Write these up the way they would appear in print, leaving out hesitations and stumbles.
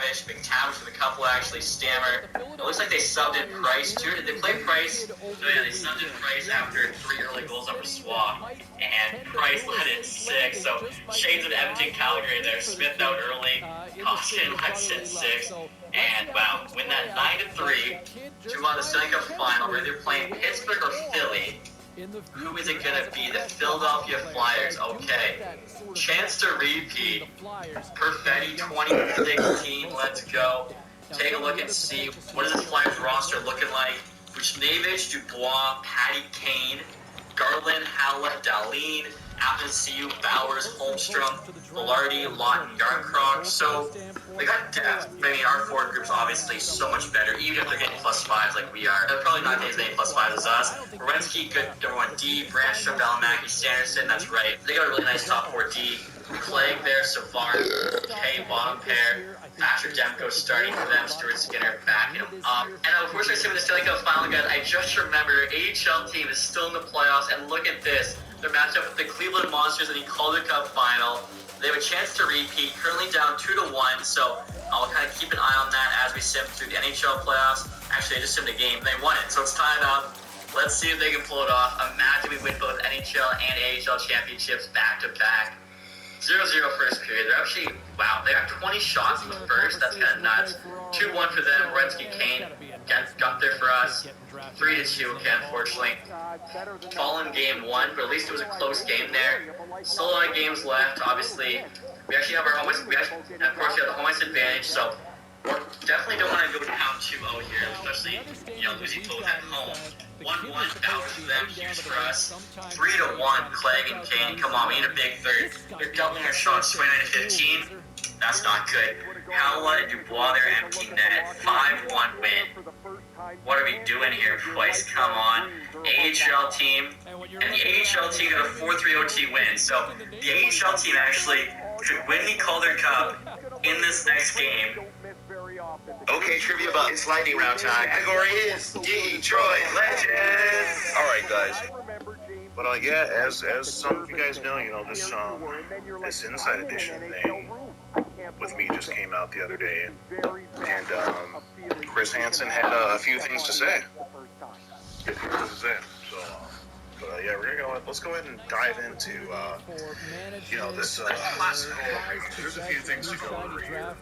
McTavish with a couple actually stammer. It looks like they subbed in Price too. Did they play Price? Oh yeah, they subbed in Price after 3 early goals over Swap, and Price let in 6. So shades of Edmonton, Calgary there. Smith out early, Costin lets in 6, and wow, win that 9-3 to move on to the Stanley Cup final. Where they're playing Pittsburgh or Philly. Who is it going to be? The Philadelphia Flyers. Okay. Chance to repeat. Perfetti 2016. Let's go. Take a look and see what is this Flyers roster looking like. Buchnevich, Dubois, Patty Kane, Garland, Howlett, Dahlin, Athanasiou, Bowers, Holmstrom, Velarde, Lawton, Yarncroc. So we got depth. I mean, our forward group's obviously so much better, even if they're getting +5s like we are. They're probably not getting as many +5s as us. Werenski, good, everyone D, Brandstrom, Valimaki, Sanderson, that's right. They got a really nice top 4 D. Clegg there, Savard, K, bottom pair. Patrick Demko starting for them, Stuart Skinner backing him up. And unfortunately, with the Stanley Cup final, guys, I just remember your AHL team is still in the playoffs, and look at this. They're matched up with the Cleveland Monsters in the Calder Cup final. They have a chance to repeat, currently down 2-1, so I'll kind of keep an eye on that as we sim through the NHL playoffs. Actually, I just simmed a game. They won it, so it's tied up. Let's see if they can pull it off. Imagine we win both NHL and AHL championships back-to-back. 0-0 first period. They're actually, wow, they got 20 shots in the first. That's kind of nuts. 2-1 for them. Werenski, Kane got there for us. 3-2, okay, unfortunately. Fallen game 1, but at least it was a close game there. Still a lot of games left, obviously. We actually have our home ice, of course, we have the home ice advantage, so we definitely don't want to go down 2-0 here, especially, losing both at home. 1-1, Bowers for them, huge for us. 3-1, Clegg and Kane. Come on, we need a big third. They're doubling our shots, 29-15. That's not good. Howlett and Dubois, they're empty net. 5-1 win. What are we doing here, boys? Come on. AHL team. And the AHL team got a 4-3 OT win. So the AHL team actually could win the Calder Cup in this next game. Okay, trivia about it's lightning round time. Category is Detroit Legends. All right, guys. But yeah, as some of you guys know, this Inside Edition thing with me just came out the other day, and Chris Hansen had a few things to say. But yeah, let's go ahead and dive into this classical. There's a few things to go over here.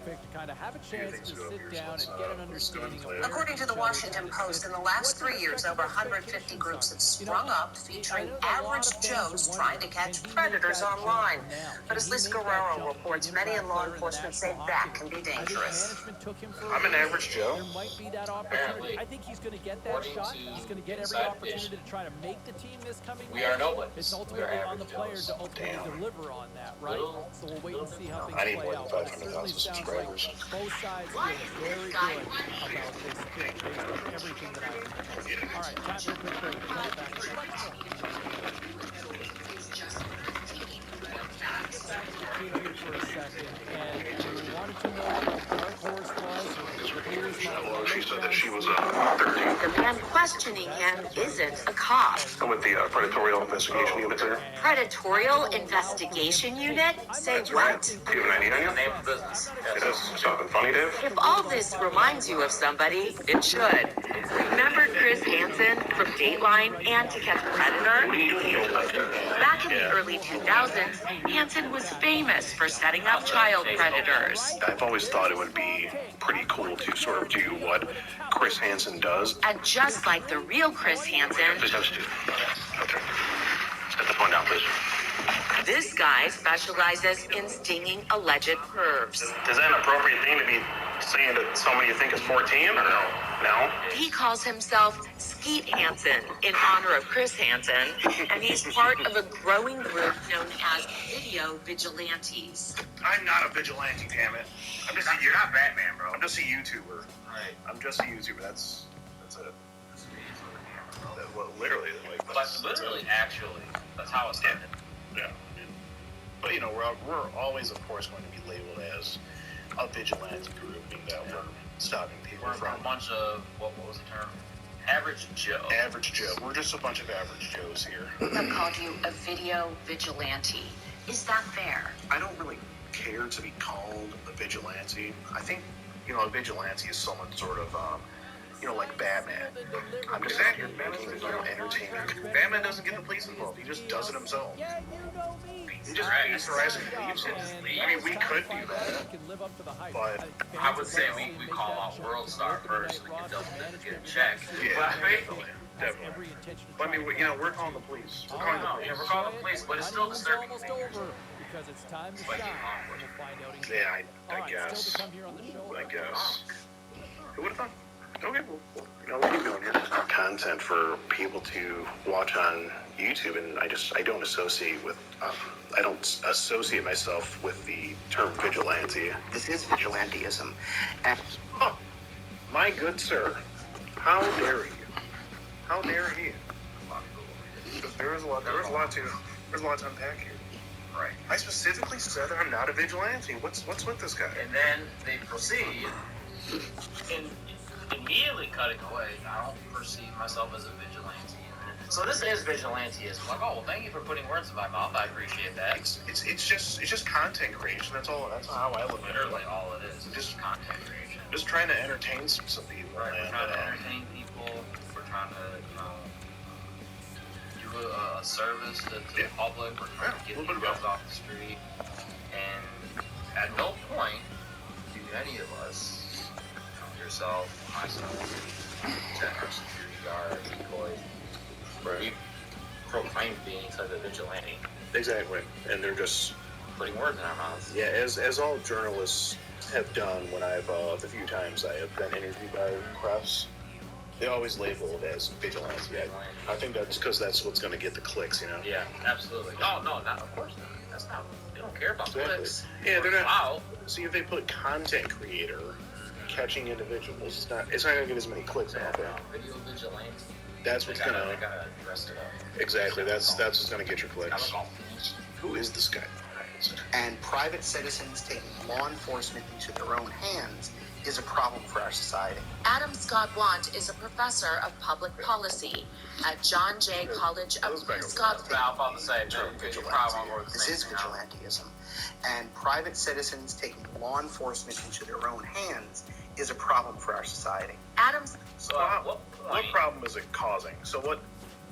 According to the Washington Post, in the last 3 years, over 150 groups have sprung up featuring average Joes trying to catch predators online. But as Liz Guerrero reports, many in law enforcement say that can be dangerous. I'm an average Joe. Apparently. I think he's going to get that shot. He's going to get every opportunity to try to make the team this coming We are nobody. It's ultimately on the players to ultimately deliver on that, right? So we'll wait and see how things play out. I need more than 500,000 subscribers. Both sides feel very good about this pick based on everything that I've heard. All right, time for a quick break. We'll come back. Here for a second, and we wanted to know what the dark horse was. Well, she said that she was 30. The man questioning him isn't a cop. I'm with the Predatorial Investigation Unit there. Predatorial Investigation Unit? Say what? Do you have an ID on you? Name of business. It is something funny, Dave? If all this reminds you of somebody, it should. Remember Chris Hansen from Dateline and To Catch a Predator? Back in the early 2000s, Hansen was famous for setting up child predators. I've always thought it would be pretty cool to sort of do what Chris Hansen does. And just like the real Chris Hansen, Please have a student. Okay. Set the phone down, please. this guy specializes in stinging alleged pervs. Is that an appropriate thing to be saying to somebody you think is 14 or no? No? He calls himself Skeet Hansen in honor of Chris Hansen, and he's part of a growing group known as Video Vigilantes. I'm not a vigilante, damn it. You're not Batman, bro. I'm just a YouTuber. Right. I'm just a YouTuber. That's it. Well, literally, actually, that's how it's done. Yeah. But we're always, of course, going to be labeled as a vigilante group, meaning that we're stopping people We're from a bunch of what was the term? Average Joe. Average Joe. We're just a bunch of average Joes here. I've called you a video vigilante. Is that fair? I don't really care to be called a vigilante. I think you know, a vigilante is someone sort of, you know, like Batman. I'm just out here making, you know, entertainment. Batman doesn't get the police involved. He just does it himself. He just authorizes and leaves it. I mean, we could do that, but I would say we call out World Star first so we can double get a check. yeah, definitely. But I mean, you know, we're calling the police. We're calling the police. Yeah, we're calling the police, but it's still disturbing. Because it's time to Like, shine. Yeah, I guess. I guess. Who would have thought? Okay, well, you know, we'll keep going here. Content for people to watch on YouTube, and I don't associate with, I don't associate myself with the term vigilante. This is vigilantism. And Oh, my good sir, how dare you? How dare he? There's a lot to unpack here. Right. I specifically said that I'm not a vigilante. What's with this guy? And then they proceed and immediately cutting away. I don't perceive myself as a vigilante. So this is vigilantism. Like, oh, well, thank you for putting words in my mouth. I appreciate that. It's just content creation. That's all. That's how I look at it. Literally all it is. Just content creation. Just trying to entertain some people. Right. We're And, trying to entertain people. We're trying to, do a service to the public. We're trying to get a little bit people about off the street. And at no point do any of us, yourself, myself, our security guard, decoys, we proclaim being type of vigilante. Exactly. And they're just putting words in our mouths. Yeah, as all journalists have done when I've the few times I have been interviewed by press, they always label it as vigilante. I think that's because that's what's going to get the clicks, you know. Yeah, absolutely. No, not of course not. That's not. They don't care about clicks. Yeah, they're not. Wow. See, if they put content creator, catching individuals, it's not going to get as many clicks out there. Video vigilante. That's what's going to. They gotta dress it up. Exactly. That's what's going to get your clicks. Who is this guy? and private citizens taking law enforcement into their own hands is a problem for our society. Adam Scott Want is a professor of public policy at John Jay College of Scottsdale. This is vigilantism, and private citizens taking law enforcement into their own hands is a problem for our society. Adams. So what problem is it causing? So what?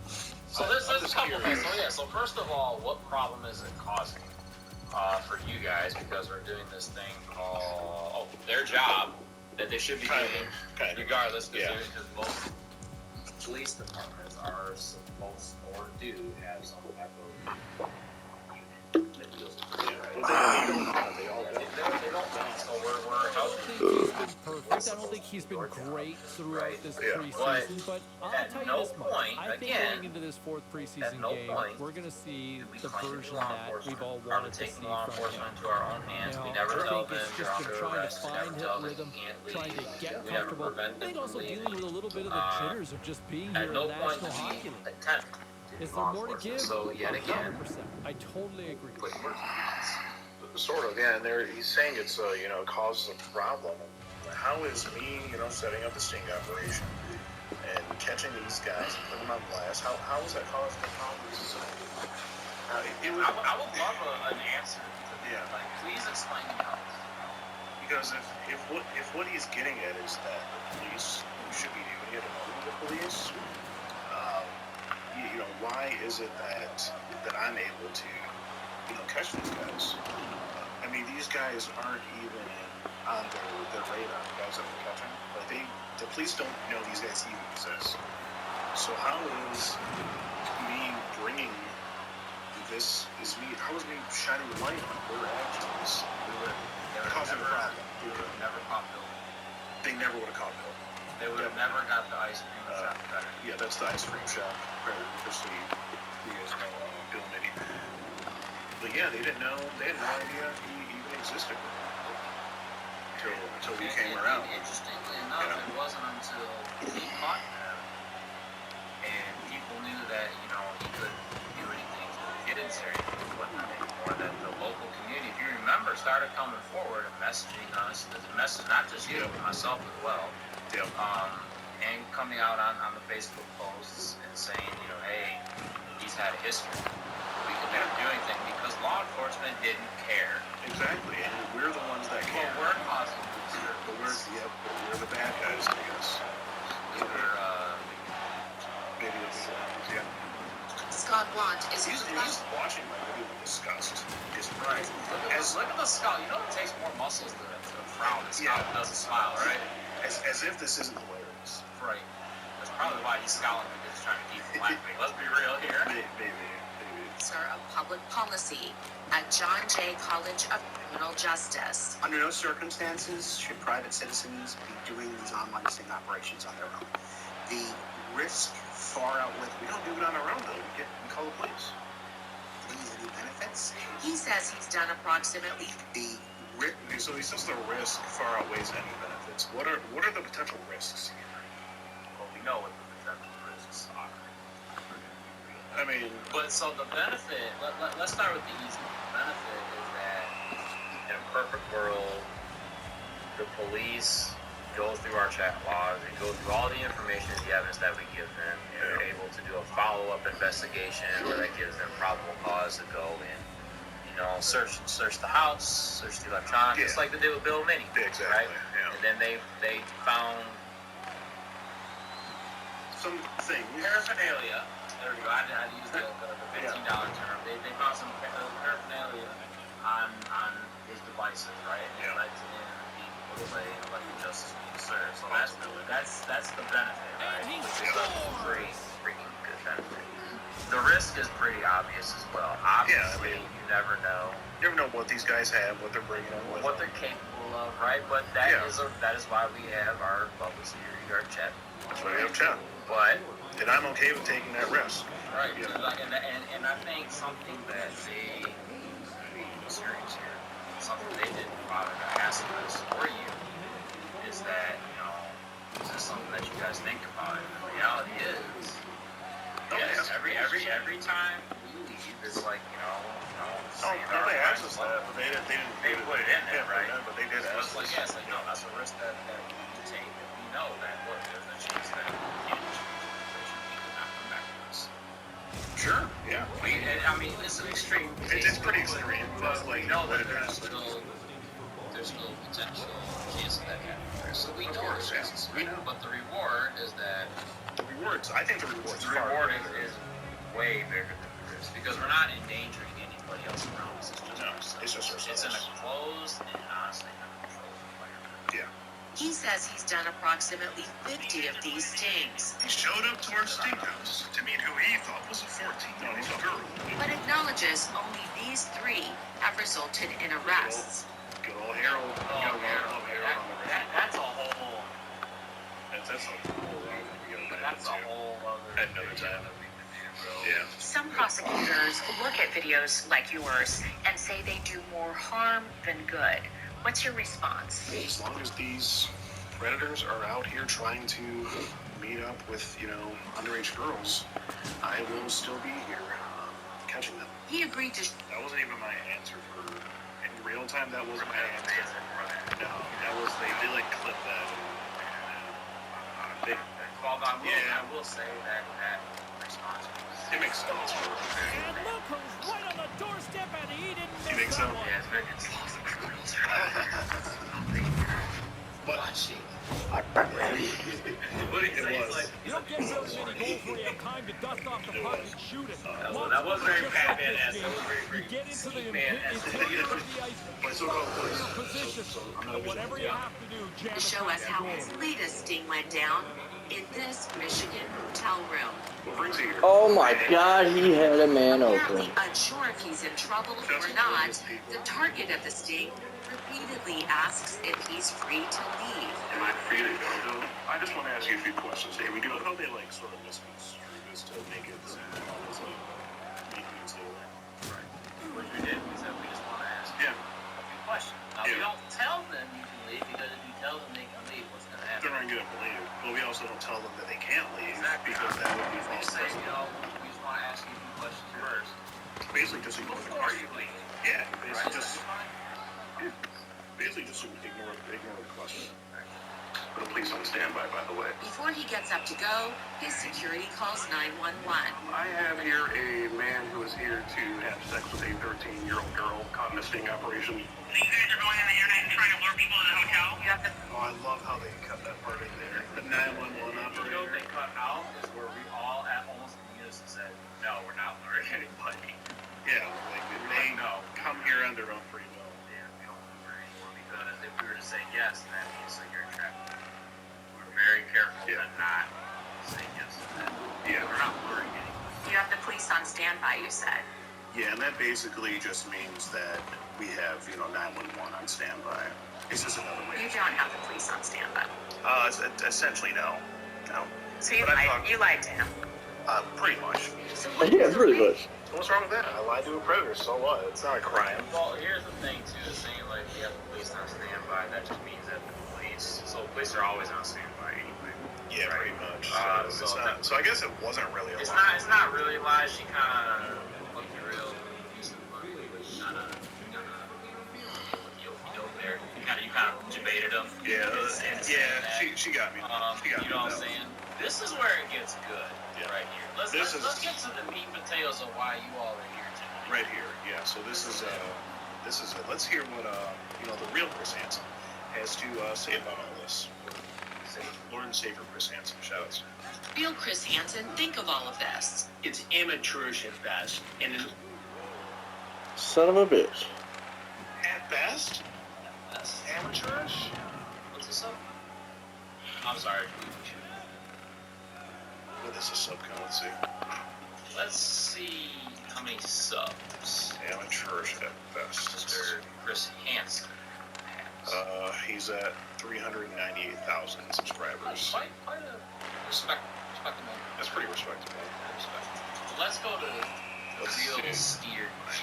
So there's a couple things. So first of all, what problem is it causing for you guys? Because we're doing this thing called their job that they should be doing regardless. Because both police departments are supposed or do have some type of unit that deals with it. They don't. So we're helping. I don't think he's been great throughout this preseason, but I'll tell you this much. I think going into this fourth preseason game, we're going to see the version that we've all wanted to see from him. Into our own hands. We never I think it's just been trying to find his rhythm, trying to get comfortable. I think also dealing with a little bit of the jitters of just being here in the National Hockey League. Is there more to give? So yet again, 100%. I totally agree. Sort of, yeah. And he's saying it's causes a problem. How is me, setting up a sting operation and catching these guys and putting them on blast? How is that causing a problem in society? I would love an answer to that. Like, please explain to me. Because if what he's getting at is that the police should be doing it among the police, why is it that I'm able to catch these guys? I mean, these guys aren't even on their radar. The guys that we're catching, like the police don't know these guys even exist. So how is me bringing this? How is me shining the light on their actions? Causing a problem. They would have never caught Bill. They never would have caught Bill. They would have never got the ice cream shop. Yeah, that's the ice cream shop. Christy, you guys know Bill Mitty. But yeah, they had no idea he even existed until he came around. Interestingly enough, it wasn't until he caught them and people knew that he couldn't do anything to get in there anymore. That the local community, if you remember, started coming forward and messaging us. Message not just you, but myself as well. Yep. And coming out on the Facebook posts and saying, hey, he's had a history. We could never do anything because law enforcement didn't care. Exactly, and we're the ones that care. Well, we're causing this. But we're the bad guys, I guess. Maybe the vigilantes, yeah. Scott Blunt is He's watching my video with disgust. Right. Look at the skull. You know it takes more muscles to frown than Scott doesn't smile, right? As if this isn't hilarious. Right. That's probably why he's scowling because he's trying to keep him laughing. Let's be real here. Maybe. Professor of Public Policy at John Jay College of Criminal Justice. Under no circumstances should private citizens be doing these online sting operations on their own. The risk far outweighs. We don't do it on our own, though. We call the police. Any benefits? He says he's done approximately So he says the risk far outweighs any benefits. What are the potential risks here? Well, we know what the potential risks are. I mean, but so the benefit. Let's start with the easy one. The benefit is that in a perfect world, the police go through our chat logs, they go through all the information and the evidence that we give them, and they're able to do a follow-up investigation where that gives them probable cause to go and, search the house, search the electronics, just like they did with Bill Minnie. Exactly. Right? Yeah. And then they found some thing. Paraphernalia. There we go. I had to use the $15 term. They found some paraphernalia on his devices, right? And it led to him being put away and let the justice being served. So that's the benefit, right? Which is a pretty freaking good benefit. The risk is pretty obvious as well. Obviously, you never know. You never know what these guys have, what they're bringing in with what they're capable of, right? But that is why we have our public security guard chat. That's why we have chat. But and I'm okay with taking that risk. Right. Yeah. And I think something that they experience here, something they didn't bother to ask us or you, is that is this something that you guys think about? And the reality is, yes, every time we leave, it's like they asked us that, but they didn't put it in there, right? But they did ask us. Yes, that's a risk that we need to take. We know that there's a chance that we can't not come back to us. Sure. Yeah. It's an extreme. It's pretty extreme, but we know that there's still potential chance of that happening. So we know there's chances. But the reward is that. I think the reward is way bigger than the risk because we're not endangering anybody else around us. It's just ourselves. It's in a closed and honestly uncontrolled environment. Yeah. He says he's done approximately 50 of these stings. He showed up to our sting house to meet who he thought was a 14-year-old girl. But acknowledges only these 3 have resulted in arrests. Good old Harold. That's a whole. That's a whole other. Another time. Yeah. Some prosecutors look at videos like yours and say they do more harm than good. What's your response? As long as these predators are out here trying to meet up with, underage girls, I will still be here catching them. He agreed to. That wasn't even my answer for in real time. That wasn't my answer. No, that was they clip that. I will say that response. It makes sense. And look who's right on the doorstep, and he didn't miss. You think so? Yeah, it's lost the criminals. I'm ready. You don't get very many goals where you have time to dust off the puck and shoot it. That was very bad. You get into the interior of the ice, position, and whatever you have to do, jam it. Show us how his latest sting went down in this Michigan hotel room. Oh my God, he had a man Apparently open. unsure if he's in trouble or not, the target of the sting repeatedly asks if he's free to leave. Am I free to go? I just want to ask you a few questions. Hey, we do how they sort of misconstrue this to make it make it stay away. Right. What we did was that we just want to ask a few questions. Now we don't tell them you can leave because if you tell them they can leave, what's going to happen? They're not going to leave. But we also don't tell them that they can't leave because that would be false. Say, we just want to ask you a few questions first. Basically, just ignore the question. Yeah, basically just ignore the question. The police on standby, by the way. Before he gets up to go, his security calls 911. I have here a man who is here to have sex with a 13-year-old girl caught in a sting operation. You guys are going on the internet and trying to lure people in the hotel? You have to... Oh, I love how they cut that part in there. The 911 operator. You know what they cut out is where we all at almost in unison said, no, we're not luring anybody. Yeah, like they come here on their own free will. Yeah, we don't lure anyone because if we were to say yes, then that means that you're trapped. We're very careful to not say yes to that. Yeah. We're not luring anyone. You have the police on standby, you said. Yeah, and that basically just means that we have, 911 on standby. It's just another way. You don't have the police on standby. Essentially, no. No. So you lied to him. Pretty much. So Yeah, pretty much. What's wrong with that? I lied to a predator, so what? It's not a crime. Well, here's the thing, too. Saying, like, we have the police on standby, that just means that the police... So police are always on standby anyway. Yeah, right? pretty much. So I guess it wasn't really a It's lie. not really a lie. She kind of looked real decent, but kind of there. You kind of debated him. Yeah, she got me. She got me. You know what I'm saying? This is where it gets good, right here. Let's get to the meat and potatoes of why you all are here tonight. Right here, yeah. So this is let's hear what the real Chris Hansen has to say about all this. Lord and Savior Chris Hansen, shoutouts. real Chris Hansen think of all of this? It's amateurish at best, and Son of a bitch. At best? Amateurish? What's this up? I'm sorry. What is a subcon? Let's see. Let's see how many subs Amateurish at best. Mr. Chris Hansen has. He's at 398,000 subscribers. Quite a respectable. That's pretty respectable. Let's go to the real Steer G.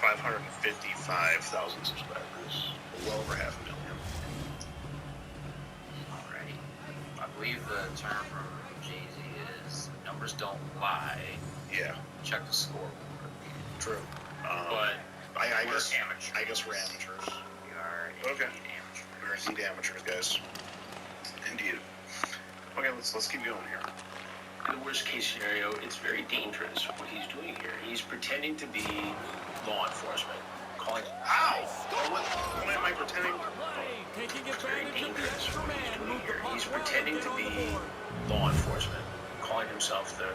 555,000 subscribers. Well over 500,000. Alrighty. I believe the term from Jay-Z is numbers don't lie. Yeah. Check the scoreboard. True. But I we're guess amateurs. I guess we're amateurs. We are Okay. amateurs. We're indeed amateurs, guys. Indeed. Okay, let's keep going here. in the worst case scenario, it's very dangerous what he's doing here. He's pretending to be law enforcement, calling. Ow! What am I pretending? It's very dangerous what he's doing here. He's pretending to be law enforcement, calling himself the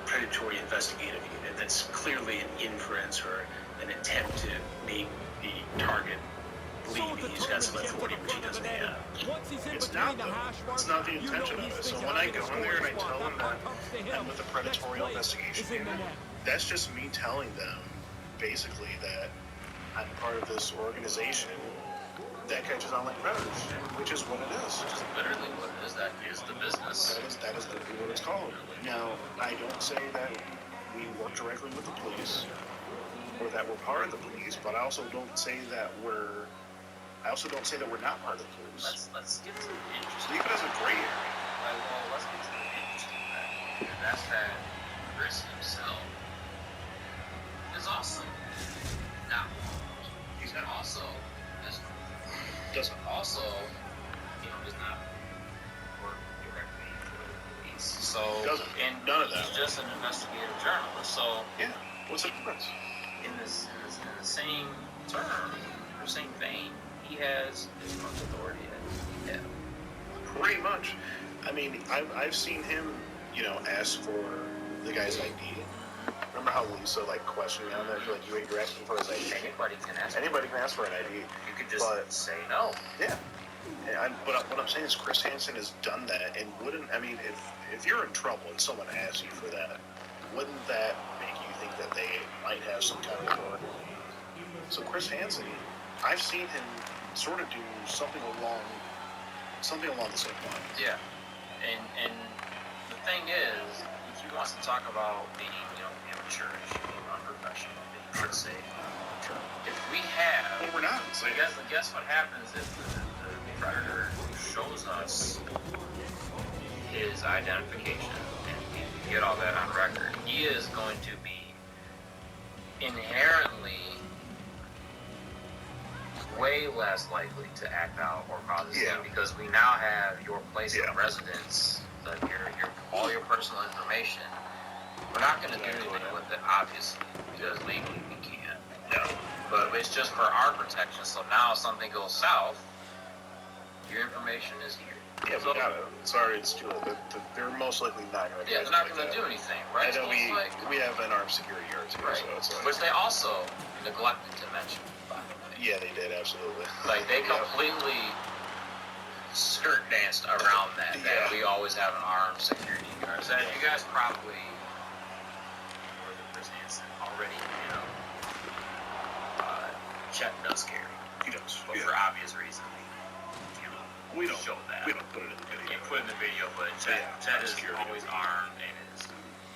predatory investigative unit. That's clearly an inference or an attempt to make the target believe he's got some authority which he doesn't have. It's not the intention of it. So when I go in there and I tell them that I'm with a predatory investigation unit, that's just me telling them basically that I'm part of this organization that catches online predators, which is what it is. Which is literally what it is. That is the business. That is literally what it's called. Now, I don't say that we work directly with the police or that we're part of the police, but I also don't say that we're not part of the police. Let's get to the interesting. Leave it as a gray area. Well, let's get to the interesting fact. And that's that Chris himself is also not law. He's not. Also Doesn't. Also, does not work directly for the police. So Doesn't. And None of that. He's just an investigative journalist. So Yeah. What's the difference? in the same term or same vein, he has as much authority as we have. Pretty much. I mean, I've seen him, ask for the guy's ID. Remember how Lisa questioned him? Like you're asking for his ID. Anybody can ask. Anybody can ask for an ID. You could just say no. Yeah. But what I'm saying is Chris Hansen has done that, and if you're in trouble and someone asks you for that, wouldn't that make you think that they might have some kind of authority? So Chris Hansen, I've seen him sort of do something along the same line. Yeah. And the thing is, if he wants to talk about being, amateurish, being unprofessional, being unsafe, if we have... Well, we're not. So guess what happens if the predator shows us his identification and we get all that on record? He is going to be inherently way less likely to act out or cause a scene because we now have your place of residence, all your personal information. We're not going to do anything with it, obviously, because legally we can't. Yeah. But it's just for our protection. So now if something goes south, your information is here. Yeah, so, we got it. Sorry, it's too late. They're most likely not going to do they're not going to do anything, right? I know we have an armed security guard too, so it's like... Which they also neglected to mention, by the way. Yeah, they did, absolutely. Like, they completely skirt danced around that we always have an armed security guard. So you guys probably were the Chris Hansen already, Chet does carry. He does. But for obvious reasons, we don't show that. We don't put it in the video. Can't put it in the video, but Chet is always armed and is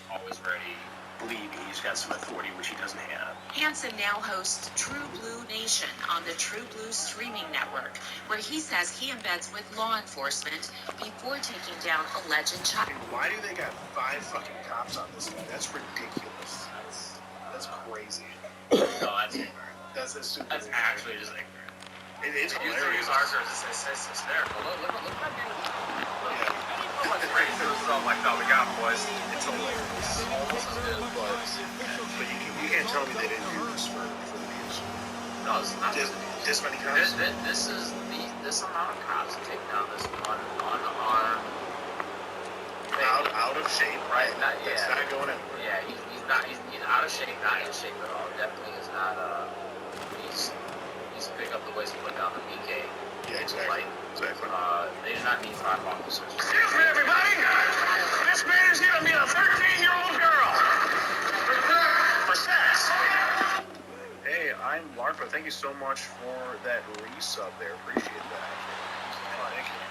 always ready. Believe me, he's got some authority which he doesn't have. Hansen now hosts True Blue Nation on the True Blue streaming network, where he says he embeds with law enforcement before taking down alleged child. Why do they got 5 fucking cops on this guy? That's ridiculous. That's crazy. No, that's ignorant. That's super. That's actually just ignorant. It's Use hilarious. it's hysterical. Look at that dude. Oh my God, we got boys. It's hilarious. Almost as good as Bugs. But you can't tell me they didn't do this for the views. No, it's not this many cops. This amount of cops to take down this one unarmed. Out of shape, right? It's not going anywhere. Yeah, he's not. He's out of shape. Not in shape at all. Definitely is not. He's pick up the ways to put down the BK. Yeah, exactly. Exactly. They do not need 5 officers. Excuse me, everybody. This man is giving me a 13-year-old girl for sex. Hey, I'm Larpa. Thank you so much for that resub there. Appreciate that. Thank you.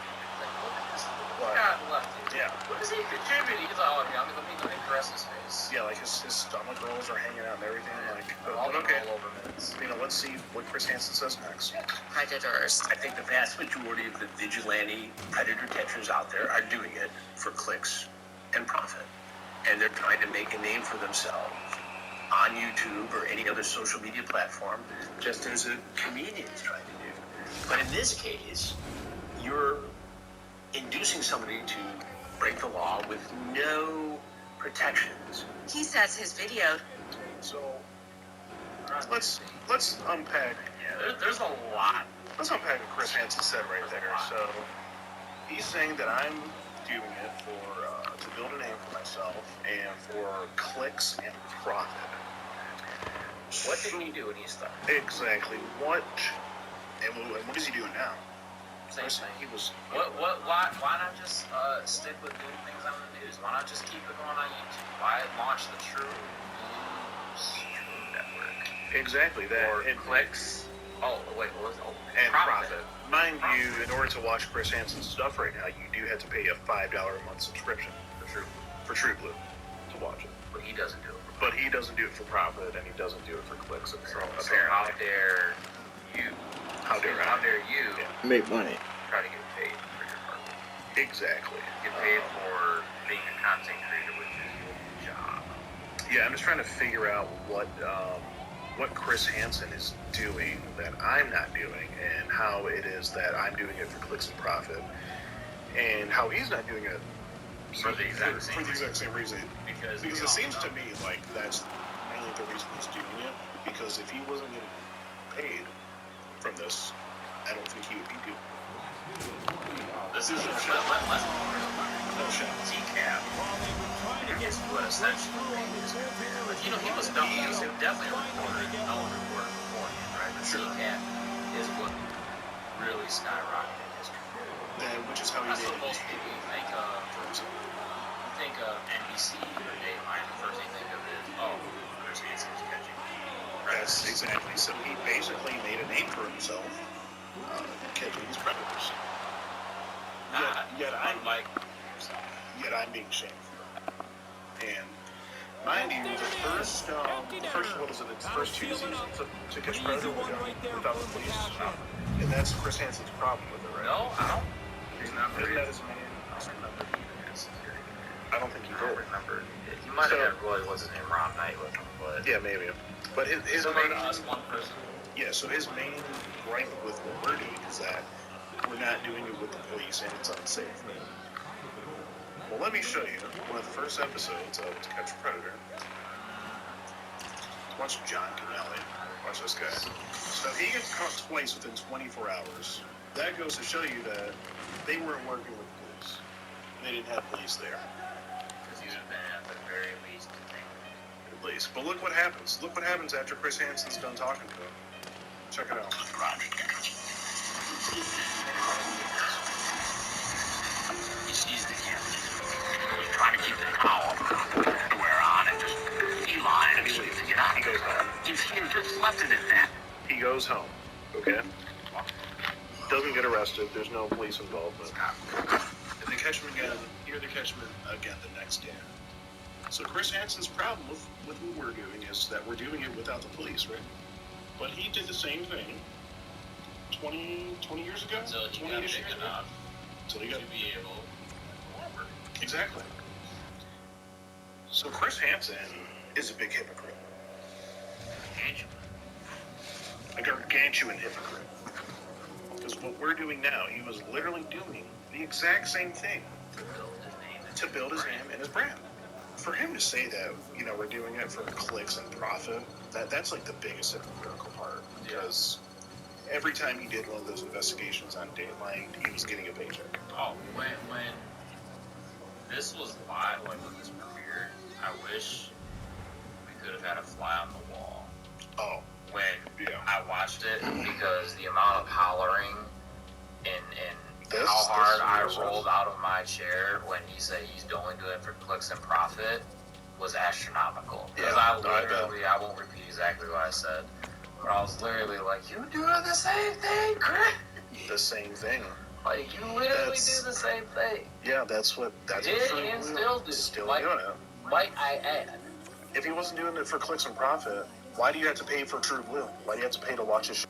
God left you. Yeah. What is he contributing? He's like, oh, I'm going to caress his face. Yeah, like his stomach rolls are hanging out and everything. Like, all the okay. rollover minutes. Let's see what Chris Hansen says next. Predators. I think the vast majority of the vigilante predator catchers out there are doing it for clicks and profit. And they're trying to make a name for themselves on YouTube or any other social media platform, just as a comedian is trying to do. But in this case, you're inducing somebody to break the law with no protections. He says his video. So let's unpack. Yeah, there's a lot. Let's unpack what Chris Hansen said right there. So he's saying that I'm doing it for to build a name for myself and for clicks and profit. What did he do when he started? Exactly. What is he doing now? Same thing. He was. Why not just stick with doing things on the news? Why not just keep it going on YouTube? Why launch the True News Network? Exactly that. Or clicks. Oh wait, what was and profit. Mind you, in order to watch Chris Hansen's stuff right now, you do have to pay a $5 a month subscription for True Blue to watch it. But he doesn't do it. But he doesn't do it for profit, and he doesn't do it for clicks. Apparently. So how dare you? How dare you make money? Try to get paid for your work. Exactly. Get paid for being a content creator, which is your job. Yeah, I'm just trying to figure out what Chris Hansen is doing that I'm not doing, and how it is that I'm doing it for clicks and profit, and how he's not doing it for the exact same reason. Because it seems to me like that's mainly the reason he's doing it. Because if he wasn't getting paid from this, I don't think he would be doing it. This is no shot. TCAP. I guess what essentially he was definitely a reporter. No one reported beforehand, right? But TCAP is what really skyrocketed his career. Which is how he did. Most people think of NBC or Dateline. The first thing they think of is, Chris Hansen's catching. That's exactly. So he basically made a name for himself catching these predators. Yet I'm being shamed for it. And mind you, the first what is it? It's the first 2 seasons to catch predator without the police. And that's Chris Hansen's problem with it, right? No, I don't. He's not Isn't that his main? I don't think he did. Remember. He might have had what's his name, Ron Knight with him, but yeah, maybe. But his main us one person. Yeah, so his main gripe with what we're doing is that we're not doing it with the police and it's unsafe. Well, let me show you one of the first episodes of To Catch a Predator. Watch John Canelli. Watch this guy. So he gets caught twice within 24 hours. That goes to show you that they weren't working with police. They didn't have police there. Because he would have been at the very least At least. But look what happens. Look what happens after Chris Hansen's done talking to him. Check it out. He sees the camera. He's trying to keep the towel to wear on and just he lied and leaves to get out. He goes home. He just left it at that. He goes home. Okay? Doesn't get arrested. There's no police involvement. And they catch him again. Here they catch him again the next day. So Chris Hansen's problem with what we're doing is that we're doing it without the police, right? But he did the same thing 20 years ago? until he got big enough Until he got to be able to work. Exactly. So Chris Hansen is a big hypocrite. A gargantuan hypocrite. Because what we're doing now, he was literally doing the exact same thing to build his name and his brand. For him to say that, you know, we're doing it for clicks and profit, that's like the biggest hypocritical part. Because every time he did one of those investigations on Dateline, he was getting a paycheck. Oh, when this was live, like when this premiered, I wish we could have had a fly on the wall. Oh. When Yeah. I watched it, because the amount of hollering and how hard I rolled out of my chair when he said he's only doing it for clicks and profit was astronomical. Because I won't repeat exactly what I said, but I was literally like, you doing the same thing, Chris? The same thing. Like, you literally do the same thing. Yeah, that's what and True still Blue do. is still Like, doing it. Might I add? If he wasn't doing it for clicks and profit, why do you have to pay for True Blue? Why do you have to pay to watch his show?